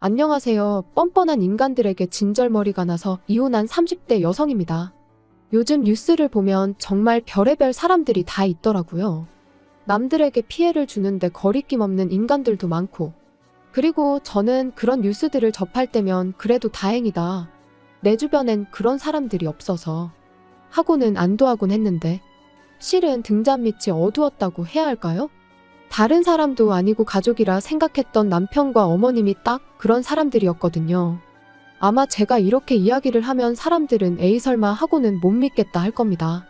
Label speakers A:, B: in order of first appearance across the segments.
A: 안녕하세요. 뻔뻔한 인간들에게 진절머리가 나서 이혼한 30대 여성입니다. 요즘 뉴스를 보면 정말 별의별 사람들이 다 있더라고요. 남들에게 피해를 주는데 거리낌 없는 인간들도 많고, 그리고 저는 그런 뉴스들을 접할 때면 그래도 다행이다. 내 주변엔 그런 사람들이 없어서 하고는 안도하곤 했는데, 실은 등잔밑이 어두웠다고 해야 할까요? 다른 사람도 아니고 가족이라 생각했던 남편과 어머님이 딱 그런 사람들이었거든요. 아마 제가 이렇게 이야기를 하면 사람들은 에이 설마 하고는 못 믿겠다 할 겁니다.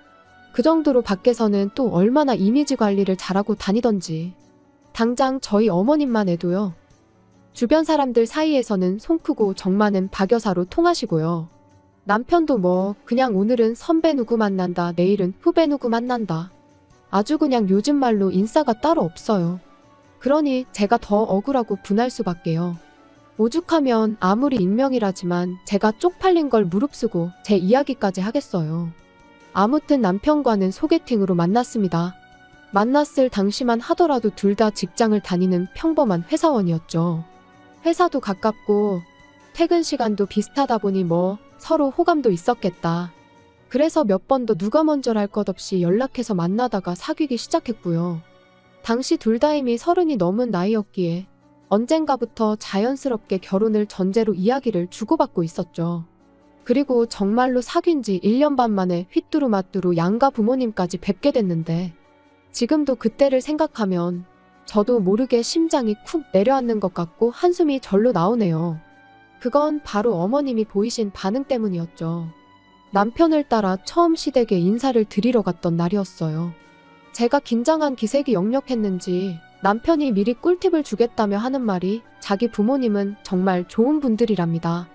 A: 그 정도로 밖에서는 또 얼마나 이미지 관리를 잘하고 다니던지. 당장 저희 어머님만 해도요. 주변 사람들 사이에서는 손 크고 정 많은 박여사로 통하시고요. 남편도 뭐 그냥 오늘은 선배 누구 만난다, 내일은 후배 누구 만난다. 아주 그냥 요즘 말로 인싸가 따로 없어요. 그러니 제가 더 억울하고 분할 수밖에요. 오죽하면 아무리 익명이라지만 제가 쪽팔린 걸 무릅쓰고 제 이야기까지 하겠어요. 아무튼 남편과는 소개팅으로 만났습니다. 만났을 당시만 하더라도 둘 다 직장을 다니는 평범한 회사원이었죠. 회사도 가깝고 퇴근 시간도 비슷하다 보니 뭐 서로 호감도 있었겠다. 그래서 몇 번도 누가 먼저랄 것 없이 연락해서 만나다가 사귀기 시작했고요. 당시 둘 다 이미 30이 넘은 나이였기에 언젠가부터 자연스럽게 결혼을 전제로 이야기를 주고받고 있었죠. 그리고 정말로 사귄 지 1년 반 만에 휘뚜루마뚜루 양가 부모님까지 뵙게 됐는데, 지금도 그때를 생각하면 저도 모르게 심장이 쿵 내려앉는 것 같고 한숨이 절로 나오네요. 그건 바로 어머님이 보이신 반응 때문이었죠. 남편을 따라 처음 시댁에 인사를 드리러 갔던 날이었어요. 제가 긴장한 기색이 역력했는지 남편이 미리 꿀팁을 주겠다며 하는 말이 자기 부모님은 정말 좋은 분들이랍니다.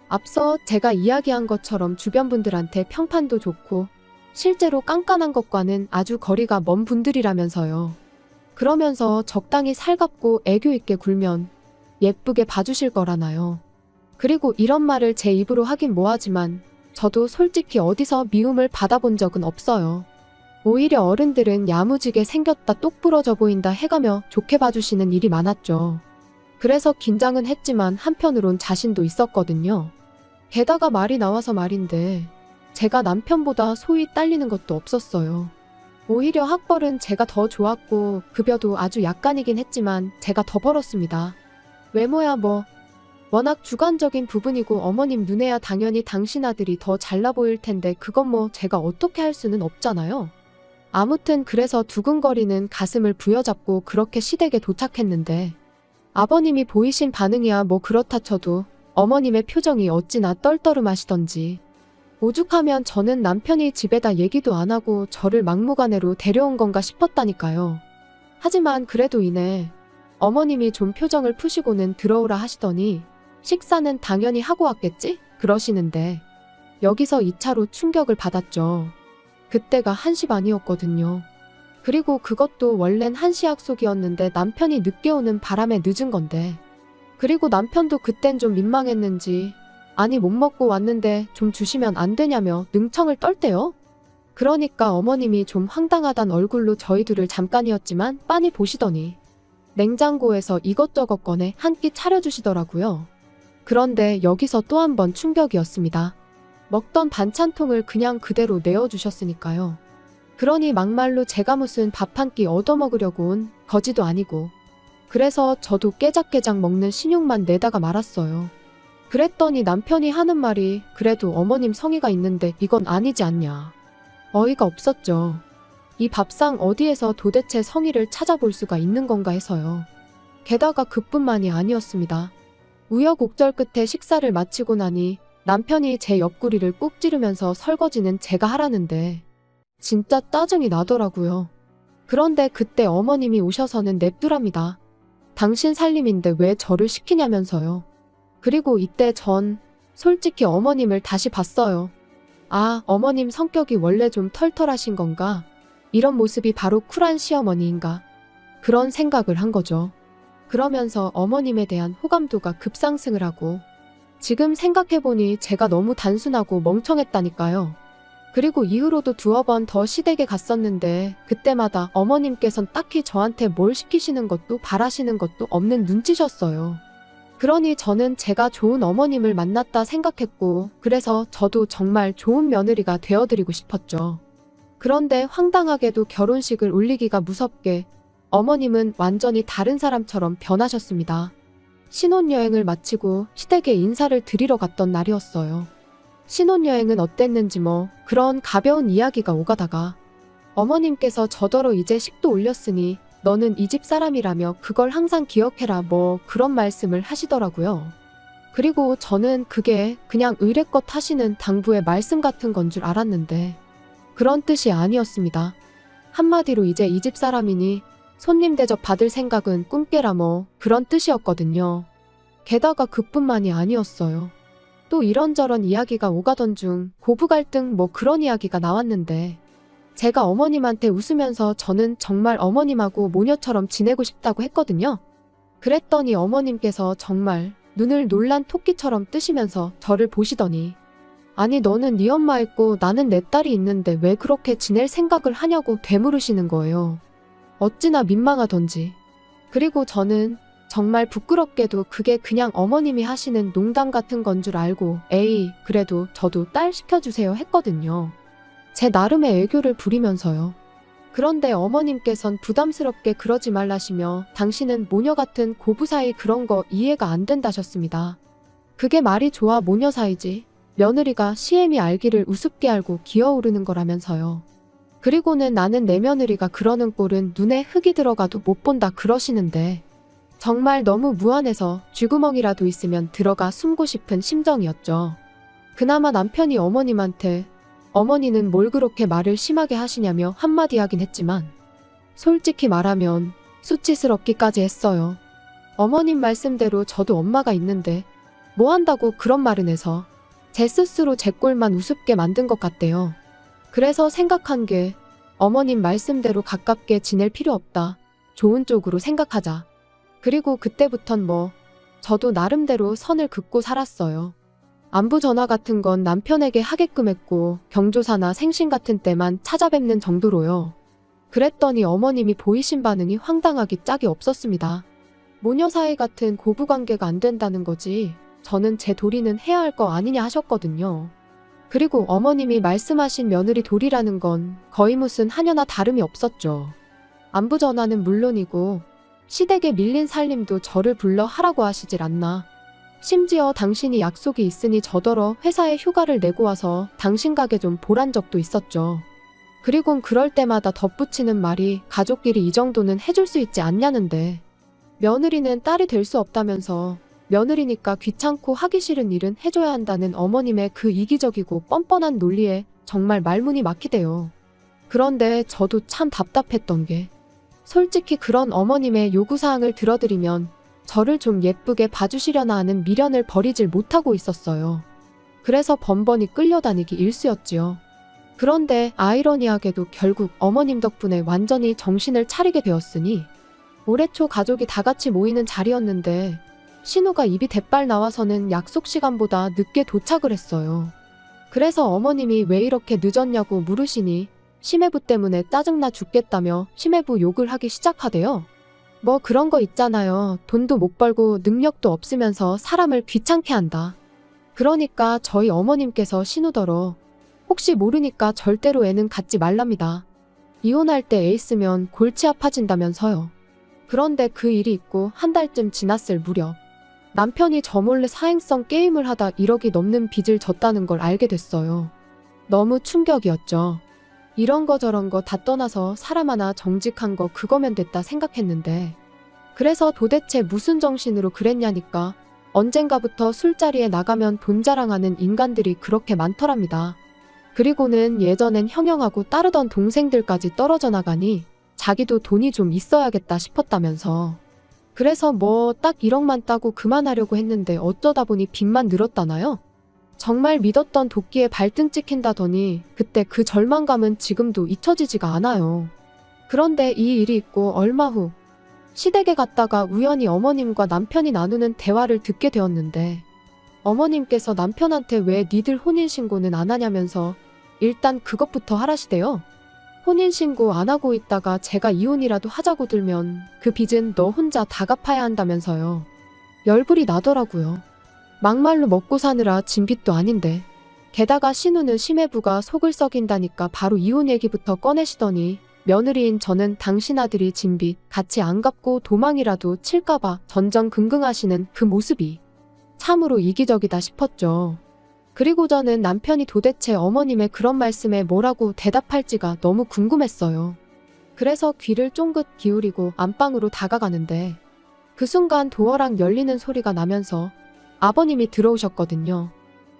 A: 앞서 제가 이야기한 것처럼 주변 분들한테 평판도 좋고 실제로 깐깐한 것과는 아주 거리가 먼 분들이라면서요. 그러면서 적당히 살갑고 애교 있게 굴면 예쁘게 봐주실 거라나요. 그리고 이런 말을 제 입으로 하긴 뭐하지만 저도 솔직히 어디서 미움을 받아본 적은 없어요. 오히려 어른들은 야무지게 생겼다 똑부러져 보인다 해가며 좋게 봐주시는 일이 많았죠. 그래서 긴장은 했지만 한편으론 자신도 있었거든요. 게다가 말이 나와서 말인데 제가 남편보다 소위 딸리는 것도 없었어요. 오히려 학벌은 제가 더 좋았고 급여도 아주 약간이긴 했지만 제가 더 벌었습니다. 외모야 뭐 워낙 주관적인 부분이고 어머님 눈에야 당연히 당신 아들이 더 잘나 보일 텐데 그건 뭐 제가 어떻게 할 수는 없잖아요. 아무튼 그래서 두근거리는 가슴을 부여잡고 그렇게 시댁에 도착했는데 아버님이 보이신 반응이야 뭐 그렇다 쳐도 어머님의 표정이 어찌나 떨떠름하시던지 오죽하면 저는 남편이 집에다 얘기도 안 하고 저를 막무가내로 데려온 건가 싶었다니까요. 하지만 그래도 이내 어머님이 좀 표정을 푸시고는 들어오라 하시더니 식사는 당연히 하고 왔겠지? 그러시는데 여기서 2차로 충격을 받았죠. 그때가 1시 반이었거든요. 그리고 그것도 원래는 1시 약속이었는데 남편이 늦게 오는 바람에 늦은 건데, 그리고 남편도 그땐 좀 민망했는지 아니 못 먹고 왔는데 좀 주시면 안 되냐며 능청을 떨대요. 그러니까 어머님이 좀 황당하단 얼굴로 저희 둘을 잠깐이었지만 빤히 보시더니 냉장고에서 이것저것 꺼내 한 끼 차려주시더라고요. 그런데 여기서 또 한 번 충격이었습니다. 먹던 반찬통을 그냥 그대로 내어주셨으니까요. 그러니 막말로 제가 무슨 밥 한 끼 얻어먹으려고 온 거지도 아니고, 그래서 저도 깨작깨작 먹는 신용만 내다가 말았어요. 그랬더니 남편이 하는 말이 그래도 어머님 성의가 있는데 이건 아니지 않냐. 어이가 없었죠. 이 밥상 어디에서 도대체 성의를 찾아볼 수가 있는 건가 해서요. 게다가 그뿐만이 아니었습니다. 우여곡절 끝에 식사를 마치고 나니 남편이 제 옆구리를 꾹 찌르면서 설거지는 제가 하라는데 진짜 짜증이 나더라고요. 그런데 그때 어머님이 오셔서는 냅두랍니다. 당신 살림인데 왜 저를 시키냐면서요. 그리고 이때 전 솔직히 어머님을 다시 봤어요. 아, 어머님 성격이 원래 좀 털털하신 건가? 이런 모습이 바로 쿨한 시어머니인가? 그런 생각을 한 거죠. 그러면서 어머님에 대한 호감도가 급상승을 하고, 지금 생각해보니 제가 너무 단순하고 멍청했다니까요. 그리고 이후로도 두어 번 더 시댁에 갔었는데 그때마다 어머님께선 딱히 저한테 뭘 시키시는 것도 바라시는 것도 없는 눈치셨어요. 그러니 저는 제가 좋은 어머님을 만났다 생각했고, 그래서 저도 정말 좋은 며느리가 되어드리고 싶었죠. 그런데 황당하게도 결혼식을 올리기가 무섭게 어머님은 완전히 다른 사람처럼 변하셨습니다. 신혼여행을 마치고 시댁에 인사를 드리러 갔던 날이었어요. 신혼여행은 어땠는지 그런 가벼운 이야기가 오가다가 어머님께서 저더러 이제 식도 올렸으니 너는 이 집 사람이라며 그걸 항상 기억해라 그런 말씀을 하시더라고요. 그리고 저는 그게 그냥 의례껏 하시는 당부의 말씀 같은 건 줄 알았는데 그런 뜻이 아니었습니다. 한마디로 이제 이 집 사람이니 손님 대접 받을 생각은 꿈깨라 그런 뜻이었거든요. 게다가 그뿐만이 아니었어요. 또 이런저런 이야기가 오가던 중 고부 갈등 그런 이야기가 나왔는데 제가 어머님한테 웃으면서 저는 정말 어머님하고 모녀처럼 지내고 싶다고 했거든요. 그랬더니 어머님께서 정말 눈을 놀란 토끼처럼 뜨시면서 저를 보시더니 아니 너는 네 엄마 있고 나는 내 딸이 있는데 왜 그렇게 지낼 생각을 하냐고 되물으시는 거예요. 어찌나 민망하던지. 그리고 저는 정말 부끄럽게도 그게 그냥 어머님이 하시는 농담 같은 건 줄 알고 에이 그래도 저도 딸 시켜주세요 했거든요. 제 나름의 애교를 부리면서요. 그런데 어머님께선 부담스럽게 그러지 말라시며 당신은 모녀 같은 고부 사이 그런 거 이해가 안 된다셨습니다. 그게 말이 좋아 모녀 사이지. 며느리가 시엠이 알기를 우습게 알고 기어오르는 거라면서요. 그리고는 나는 내 며느리가 그러는 꼴은 눈에 흙이 들어가도 못 본다 그러시는데 정말 너무 무안해서 쥐구멍이라도 있으면 들어가 숨고 싶은 심정이었죠. 그나마 남편이 어머님한테 어머니는 뭘 그렇게 말을 심하게 하시냐며 한마디 하긴 했지만 솔직히 말하면 수치스럽기까지 했어요. 어머님 말씀대로 저도 엄마가 있는데 뭐 한다고 그런 말은 해서 제 스스로 제 꼴만 우습게 만든 것 같대요. 그래서 생각한 게 어머님 말씀대로 가깝게 지낼 필요 없다. 좋은 쪽으로 생각하자. 그리고 그때부턴 저도 나름대로 선을 긋고 살았어요. 안부 전화 같은 건 남편에게 하게끔 했고 경조사나 생신 같은 때만 찾아뵙는 정도로요. 그랬더니 어머님이 보이신 반응이 황당하기 짝이 없었습니다. 모녀 사이 같은 고부관계가 안 된다는 거지 저는 제 도리는 해야 할 거 아니냐 하셨거든요. 그리고 어머님이 말씀하신 며느리 도리라는 건 거의 무슨 하녀나 다름이 없었죠. 안부 전화는 물론이고 시댁에 밀린 살림도 저를 불러 하라고 하시질 않나. 심지어 당신이 약속이 있으니 저더러 회사에 휴가를 내고 와서 당신 가게 좀 보란 적도 있었죠. 그리곤 그럴 때마다 덧붙이는 말이 가족끼리 이 정도는 해줄 수 있지 않냐는데 며느리는 딸이 될 수 없다면서 며느리니까 귀찮고 하기 싫은 일은 해줘야 한다는 어머님의 그 이기적이고 뻔뻔한 논리에 정말 말문이 막히대요. 그런데 저도 참 답답했던 게 솔직히 그런 어머님의 요구사항을 들어드리면 저를 좀 예쁘게 봐주시려나 하는 미련을 버리질 못하고 있었어요. 그래서 번번이 끌려다니기 일쑤였지요. 그런데 아이러니하게도 결국 어머님 덕분에 완전히 정신을 차리게 되었으니 올해 초 가족이 다 같이 모이는 자리였는데 신우가 입이 대빨 나와서는 약속 시간보다 늦게 도착을 했어요. 그래서 어머님이 왜 이렇게 늦었냐고 물으시니 심해부 때문에 짜증나 죽겠다며 심해부 욕을 하기 시작하대요. 그런 거 있잖아요. 돈도 못 벌고 능력도 없으면서 사람을 귀찮게 한다. 그러니까 저희 어머님께서 신우더러 혹시 모르니까 절대로 애는 갖지 말랍니다. 이혼할 때 애 있으면 골치 아파진다면서요. 그런데 그 일이 있고 한 달쯤 지났을 무렵 남편이 저 몰래 사행성 게임을 하다 1억이 넘는 빚을 졌다는 걸 알게 됐어요. 너무 충격이었죠. 이런 거 저런 거 다 떠나서 사람 하나 정직한 거 그거면 됐다 생각했는데 그래서 도대체 무슨 정신으로 그랬냐니까 언젠가부터 술자리에 나가면 돈 자랑하는 인간들이 그렇게 많더랍니다. 그리고는 예전엔 형형하고 따르던 동생들까지 떨어져 나가니 자기도 돈이 좀 있어야겠다 싶었다면서 그래서 딱 1억만 따고 그만하려고 했는데 어쩌다 보니 빚만 늘었다나요? 정말 믿었던 도끼에 발등 찍힌다더니 그때 그 절망감은 지금도 잊혀지지가 않아요. 그런데 이 일이 있고 얼마 후 시댁에 갔다가 우연히 어머님과 남편이 나누는 대화를 듣게 되었는데 어머님께서 남편한테 왜 니들 혼인신고는 안 하냐면서 일단 그것부터 하라시대요. 혼인신고 안 하고 있다가 제가 이혼이라도 하자고 들면 그 빚은 너 혼자 다 갚아야 한다면서요. 열불이 나더라고요. 막말로 먹고 사느라 진빚도 아닌데. 게다가 신우는 심해부가 속을 썩인다니까 바로 이혼 얘기부터 꺼내시더니 며느리인 저는 당신 아들이 진빚 같이 안 갚고 도망이라도 칠까봐 전전긍긍하시는 그 모습이 참으로 이기적이다 싶었죠. 그리고 저는 남편이 도대체 어머님의 그런 말씀에 뭐라고 대답할지가 너무 궁금했어요. 그래서 귀를 쫑긋 기울이고 안방으로 다가가는데 그 순간 도어락 열리는 소리가 나면서 아버님이 들어오셨거든요.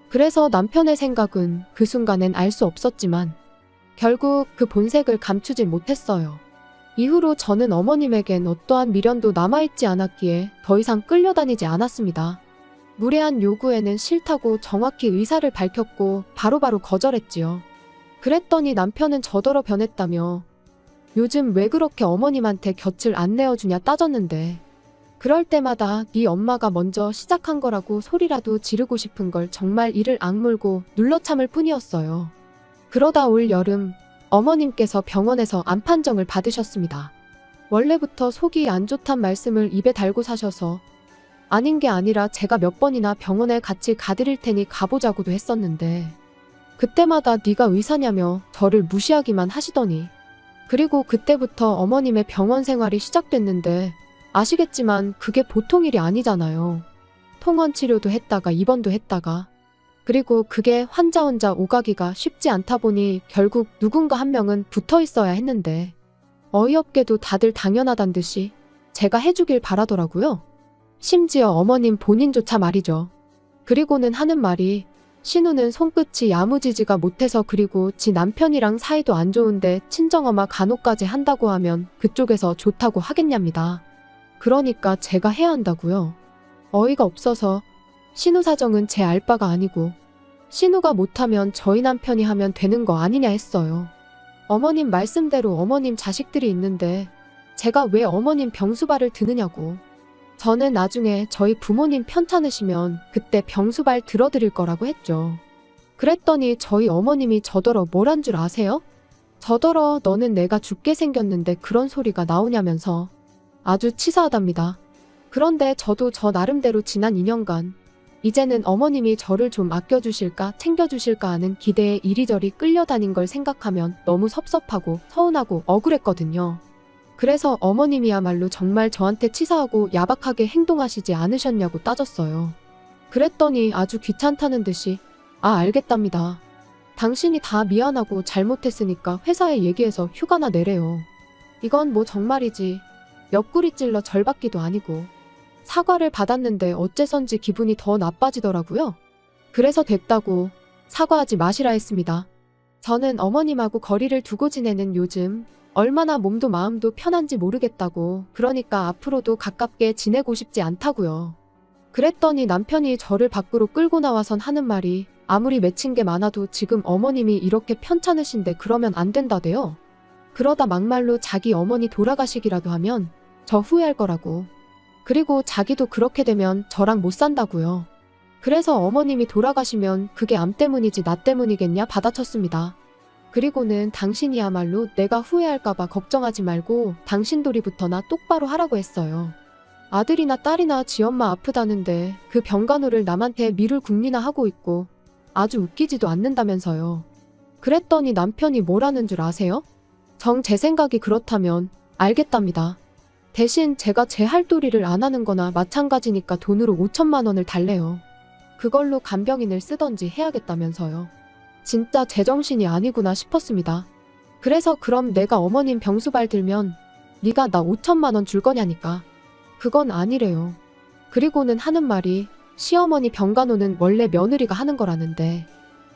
A: 그래서 남편의 생각은 그 순간엔 알 수 없었지만 결국 그 본색을 감추지 못했어요. 이후로 저는 어머님에겐 어떠한 미련도 남아있지 않았기에 더 이상 끌려다니지 않았습니다. 무례한 요구에는 싫다고 정확히 의사를 밝혔고 바로바로 거절했지요. 그랬더니 남편은 저더러 변했다며 요즘 왜 그렇게 어머님한테 곁을 안 내어주냐 따졌는데 그럴 때마다 네 엄마가 먼저 시작한 거라고 소리라도 지르고 싶은 걸 정말 이를 악물고 눌러 참을 뿐이었어요. 그러다 올 여름 어머님께서 병원에서 암 판정을 받으셨습니다. 원래부터 속이 안 좋단 말씀을 입에 달고 사셔서 아닌 게 아니라 제가 몇 번이나 병원에 같이 가드릴 테니 가보자고도 했었는데 그때마다 네가 의사냐며 저를 무시하기만 하시더니 그리고 그때부터 어머님의 병원 생활이 시작됐는데 아시겠지만 그게 보통 일이 아니잖아요. 통원 치료도 했다가 입원도 했다가 그리고 그게 환자 혼자 오가기가 쉽지 않다 보니 결국 누군가 한 명은 붙어 있어야 했는데 어이없게도 다들 당연하단 듯이 제가 해주길 바라더라고요. 심지어 어머님 본인조차 말이죠. 그리고는 하는 말이 신우는 손끝이 야무지지가 못해서 그리고 지 남편이랑 사이도 안 좋은데 친정엄마 간호까지 한다고 하면 그쪽에서 좋다고 하겠냐입니다. 그러니까 제가 해야 한다고요. 어이가 없어서 신우 사정은 제 알 바가 아니고 신우가 못하면 저희 남편이 하면 되는 거 아니냐 했어요. 어머님 말씀대로 어머님 자식들이 있는데 제가 왜 어머님 병수발을 드느냐고. 저는 나중에 저희 부모님 편찮으시면 그때 병수발 들어드릴 거라고 했죠. 그랬더니 저희 어머님이 저더러 뭐란 줄 아세요? 저더러 너는 내가 죽게 생겼는데 그런 소리가 나오냐면서 아주 치사하답니다. 그런데 저도 저 나름대로 지난 2년간 이제는 어머님이 저를 좀 아껴주실까 챙겨주실까 하는 기대에 이리저리 끌려다닌 걸 생각하면 너무 섭섭하고 서운하고 억울했거든요. 그래서 어머님이야말로 정말 저한테 치사하고 야박하게 행동하시지 않으셨냐고 따졌어요. 그랬더니 아주 귀찮다는 듯이 알겠답니다. 당신이 다 미안하고 잘못했으니까 회사에 얘기해서 휴가나 내래요. 이건 뭐 정말이지 옆구리 찔러 절받기도 아니고 사과를 받았는데 어째선지 기분이 더 나빠지더라고요. 그래서 됐다고 사과하지 마시라 했습니다. 저는 어머님하고 거리를 두고 지내는 요즘 얼마나 몸도 마음도 편한지 모르겠다고 그러니까 앞으로도 가깝게 지내고 싶지 않다고요. 그랬더니 남편이 저를 밖으로 끌고 나와선 하는 말이 아무리 맺힌 게 많아도 지금 어머님이 이렇게 편찮으신데 그러면 안 된다대요. 그러다 막말로 자기 어머니 돌아가시기라도 하면 저 후회할 거라고. 그리고 자기도 그렇게 되면 저랑 못 산다고요. 그래서 어머님이 돌아가시면 그게 암 때문이지 나 때문이겠냐 받아쳤습니다. 그리고는 당신이야말로 내가 후회할까봐 걱정하지 말고 당신 도리부터나 똑바로 하라고 했어요. 아들이나 딸이나 지엄마 아프다는데 그 병간호를 남한테 미룰 궁리나 하고 있고 아주 웃기지도 않는다면서요. 그랬더니 남편이 뭐라는 줄 아세요? 정 제 생각이 그렇다면 알겠답니다. 대신 제가 제 할 도리를 안 하는 거나 마찬가지니까 돈으로 5천만 원을 달래요. 그걸로 간병인을 쓰던지 해야겠다면서요. 진짜 제정신이 아니구나 싶었습니다. 그래서 그럼 내가 어머님 병수발 들면 네가 나 5천만 원 줄 거냐니까. 그건 아니래요. 그리고는 하는 말이 시어머니 병간호는 원래 며느리가 하는 거라는데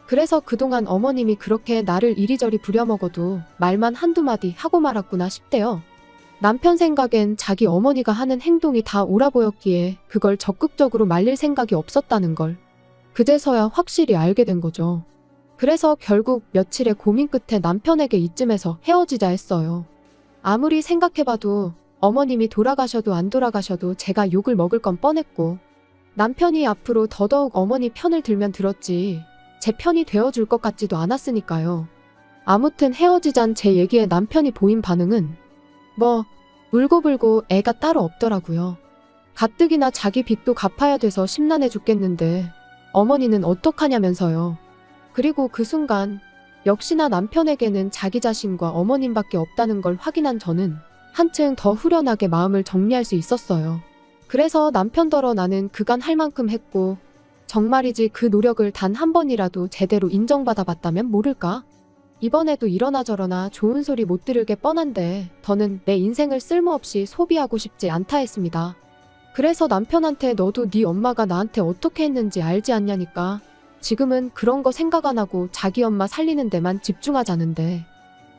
A: 그래서 그동안 어머님이 그렇게 나를 이리저리 부려먹어도 말만 한두 마디 하고 말았구나 싶대요. 남편 생각엔 자기 어머니가 하는 행동이 다 옳아 보였기에 그걸 적극적으로 말릴 생각이 없었다는 걸 그제서야 확실히 알게 된 거죠. 그래서 결국 며칠의 고민 끝에 남편에게 이쯤에서 헤어지자 했어요. 아무리 생각해봐도 어머님이 돌아가셔도 안 돌아가셔도 제가 욕을 먹을 건 뻔했고 남편이 앞으로 더더욱 어머니 편을 들면 들었지 제 편이 되어줄 것 같지도 않았으니까요. 아무튼 헤어지잔 제 얘기에 남편이 보인 반응은 울고불고 애가 따로 없더라고요. 가뜩이나 자기 빚도 갚아야 돼서 심란해 죽겠는데 어머니는 어떡하냐면서요. 그리고 그 순간 역시나 남편에게는 자기 자신과 어머님밖에 없다는 걸 확인한 저는 한층 더 후련하게 마음을 정리할 수 있었어요. 그래서 남편더러 나는 그간 할 만큼 했고 정말이지 그 노력을 단 한 번이라도 제대로 인정받아 봤다면 모를까? 이번에도 이러나 저러나 좋은 소리 못 들을 게 뻔한데 더는 내 인생을 쓸모없이 소비하고 싶지 않다 했습니다. 그래서 남편한테 너도 네 엄마가 나한테 어떻게 했는지 알지 않냐니까. 지금은 그런 거 생각 안 하고 자기 엄마 살리는 데만 집중하자는데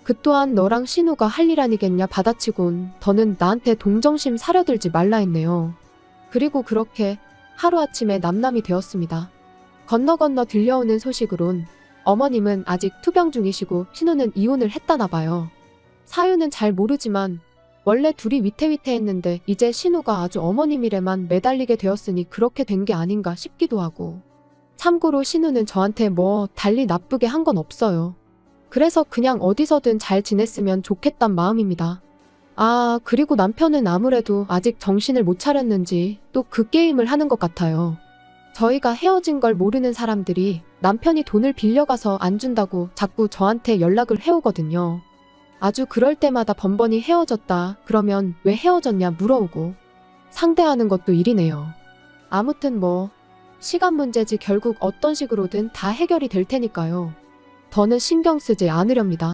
A: 그 또한 너랑 신우가 할 일 아니겠냐 받아치곤 더는 나한테 동정심 사려들지 말라 했네요. 그리고 그렇게 하루아침에 남남이 되었습니다. 건너 들려오는 소식으론 어머님은 아직 투병 중이시고 신우는 이혼을 했다나 봐요. 사유는 잘 모르지만 원래 둘이 위태위태했는데 이제 신우가 아주 어머님 일에만 매달리게 되었으니 그렇게 된 게 아닌가 싶기도 하고. 참고로 신우는 저한테 뭐 달리 나쁘게 한 건 없어요. 그래서 그냥 어디서든 잘 지냈으면 좋겠단 마음입니다. 아, 그리고 남편은 아무래도 아직 정신을 못 차렸는지 또 그 게임을 하는 것 같아요. 저희가 헤어진 걸 모르는 사람들이 남편이 돈을 빌려가서 안 준다고 자꾸 저한테 연락을 해오거든요. 아주 그럴 때마다 번번이 헤어졌다 그러면 왜 헤어졌냐 물어오고 상대하는 것도 일이네요. 아무튼 뭐 시간 문제지 결국 어떤 식으로든 다 해결이 될 테니까요. 더는 신경 쓰지 않으렵니다.